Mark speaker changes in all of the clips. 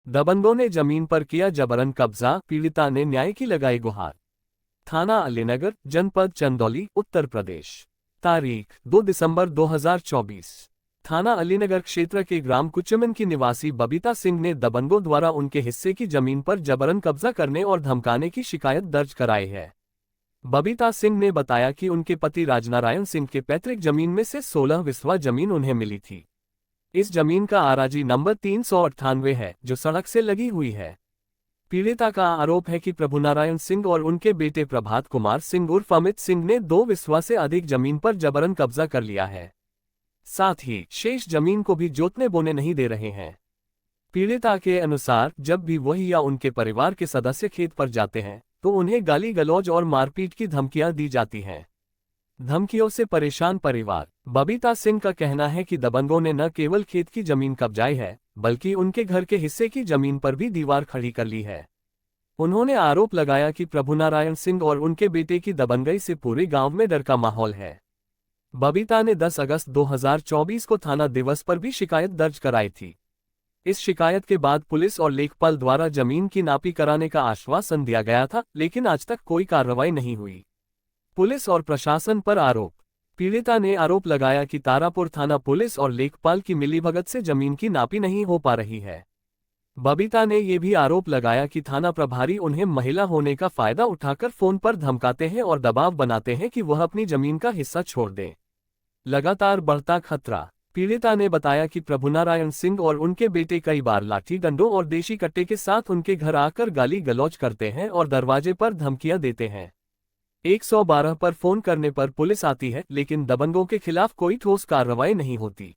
Speaker 1: दबंगों ने जमीन पर किया जबरन कब्जा, पीड़िता ने न्याय की लगाई गुहार। थाना अलीनगर, जनपद चंदौली, उत्तर प्रदेश। तारीख 2 दिसंबर 2024। थाना अलीनगर क्षेत्र के ग्राम कुचमन की निवासी बबीता सिंह ने दबंगों द्वारा उनके हिस्से की जमीन पर जबरन कब्जा करने और धमकाने की शिकायत दर्ज कराई है। बबीता सिंह ने बताया कि उनके पति राजनारायण सिंह के पैतृक जमीन में से 16 विस्वा जमीन उन्हें मिली थी। इस जमीन का आराजी नंबर 398 है, जो सड़क से लगी हुई है। पीड़िता का आरोप है कि प्रभुनारायण सिंह और उनके बेटे प्रभात कुमार सिंह उर्फ अमित सिंह ने 2 विस्वा से अधिक जमीन पर जबरन कब्जा कर लिया है। साथ ही शेष जमीन को भी जोतने बोने नहीं दे रहे हैं। पीड़िता के अनुसार जब भी वही या उनके परिवार के सदस्य खेत पर जाते हैं तो उन्हें गाली गलौज और मारपीट की धमकियां दी जाती हैं। धमकियों से परेशान परिवार। बबीता सिंह का कहना है कि दबंगों ने न केवल खेत की जमीन कब्जाई है, बल्कि उनके घर के हिस्से की जमीन पर भी दीवार खड़ी कर ली है। उन्होंने आरोप लगाया कि प्रभुनारायण सिंह और उनके बेटे की दबंगई से पूरे गांव में डर का माहौल है। बबीता ने 10 अगस्त 2024 को थाना दिवस पर भी शिकायत दर्ज कराई थी। इस शिकायत के बाद पुलिस और लेखपाल द्वारा जमीन की नापी कराने का आश्वासन दिया गया था, लेकिन आज तक कोई कार्रवाई नहीं हुई। पुलिस और प्रशासन पर आरोप। पीड़िता ने आरोप लगाया कि तारापुर थाना पुलिस और लेखपाल की मिलीभगत से जमीन की नापी नहीं हो पा रही है। बबीता ने यह भी आरोप लगाया कि थाना प्रभारी उन्हें महिला होने का फायदा उठाकर फोन पर धमकाते हैं और दबाव बनाते हैं कि वह अपनी जमीन का हिस्सा छोड़ दें। लगातार बढ़ता खतरा। पीड़िता ने बताया कि प्रभुनारायण सिंह और उनके बेटे कई बार लाठी डंडों और देशी कट्टे के साथ उनके घर आकर गाली गलौज करते हैं और दरवाजे पर धमकियां देते हैं। 112 पर फोन करने पर पुलिस आती है, लेकिन दबंगों के खिलाफ कोई ठोस कार्रवाई नहीं होती।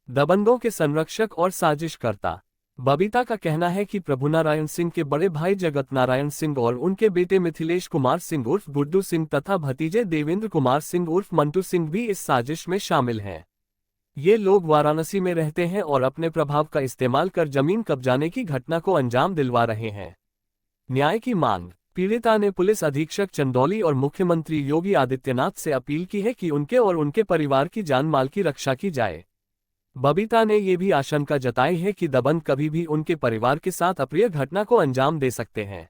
Speaker 1: दबंगों के संरक्षक और साजिशकर्ता। बबीता का कहना है कि प्रभुनारायण सिंह के बड़े भाई जगत नारायण सिंह और उनके बेटे मिथिलेश कुमार सिंह उर्फ गुड्डू सिंह तथा भतीजे देवेंद्र कुमार सिंह उर्फ मंटू सिंह भी इस साजिश में शामिल हैं। ये लोग वाराणसी में रहते हैं और अपने प्रभाव का इस्तेमाल कर जमीन कब्जाने की घटना को अंजाम दिलवा रहे हैं। न्याय की मांग। पीड़िता ने पुलिस अधीक्षक चंदौली और मुख्यमंत्री योगी आदित्यनाथ से अपील की है कि उनके और उनके परिवार की जान माल की रक्षा की जाए। बबीता ने यह भी आशंका जताई है कि दबंग कभी भी उनके परिवार के साथ अप्रिय घटना को अंजाम दे सकते हैं।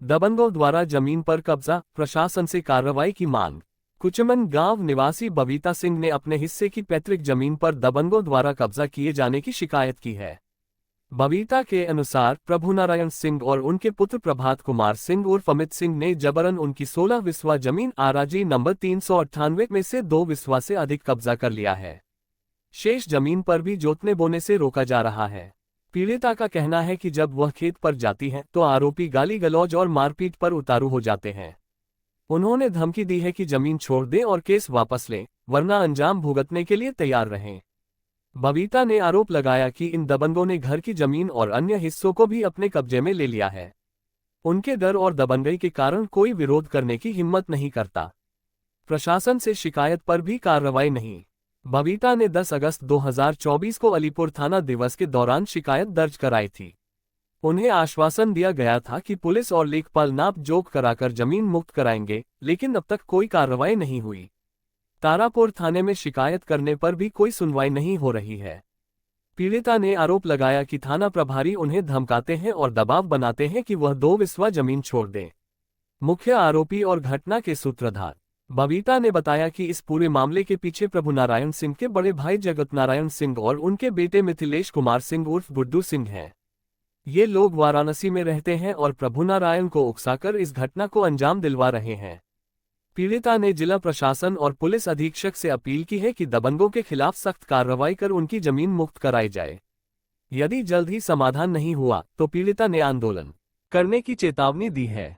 Speaker 1: दबंगों द्वारा जमीन पर कब्जा, प्रशासन से कार्रवाई की मांग। कुचमन गांव निवासी बबीता सिंह ने अपने हिस्से की पैतृक जमीन पर दबंगों द्वारा कब्जा किए जाने की शिकायत की है। बबीता के अनुसार प्रभुनारायण सिंह और उनके पुत्र प्रभात कुमार सिंह उर्फ अमित सिंह ने जबरन उनकी 16 विस्वा जमीन आराजी नंबर 398 में से 2 विस्वा से अधिक कब्जा कर लिया है। शेष जमीन पर भी जोतने बोने से रोका जा रहा है। पीड़िता का कहना है कि जब वह खेत पर जाती है तो आरोपी गाली गलौज और मारपीट पर उतारू हो जाते हैं। उन्होंने धमकी दी है कि जमीन छोड़ दें और केस वापस लें, वरना अंजाम भुगतने के लिए तैयार रहें। बबीता ने आरोप लगाया कि इन दबंगों ने घर की जमीन और अन्य हिस्सों को भी अपने कब्जे में ले लिया है। उनके डर और दबंगई के कारण कोई विरोध करने की हिम्मत नहीं करता। प्रशासन से शिकायत पर भी कार्रवाई नहीं। बबीता ने 10 अगस्त 2024 को अलीपुर थाना दिवस के दौरान शिकायत दर्ज कराई थी। उन्हें आश्वासन दिया गया था कि पुलिस और लेखपाल नाप जोख कराकर जमीन मुक्त कराएंगे, लेकिन अब तक कोई कार्रवाई नहीं हुई। तारापुर थाने में शिकायत करने पर भी कोई सुनवाई नहीं हो रही है। पीड़िता ने आरोप लगाया कि थाना प्रभारी उन्हें धमकाते हैं और दबाव बनाते हैं कि वह 2 विस्वा जमीन छोड़ दें। मुख्य आरोपी और घटना के सूत्रधार। बबीता ने बताया कि इस पूरे मामले के पीछे प्रभुनारायण सिंह के बड़े भाई जगत नारायण सिंह और उनके बेटे मिथिलेश कुमार सिंह उर्फ गुड्डू सिंह हैं। ये लोग वाराणसी में रहते हैं और प्रभुनारायण को उकसाकर इस घटना को अंजाम दिलवा रहे हैं। पीड़िता ने जिला प्रशासन और पुलिस अधीक्षक से अपील की है कि दबंगों के खिलाफ सख्त कार्रवाई कर उनकी जमीन मुक्त कराई जाए। यदि जल्द ही समाधान नहीं हुआ तो पीड़िता ने आंदोलन करने की चेतावनी दी है।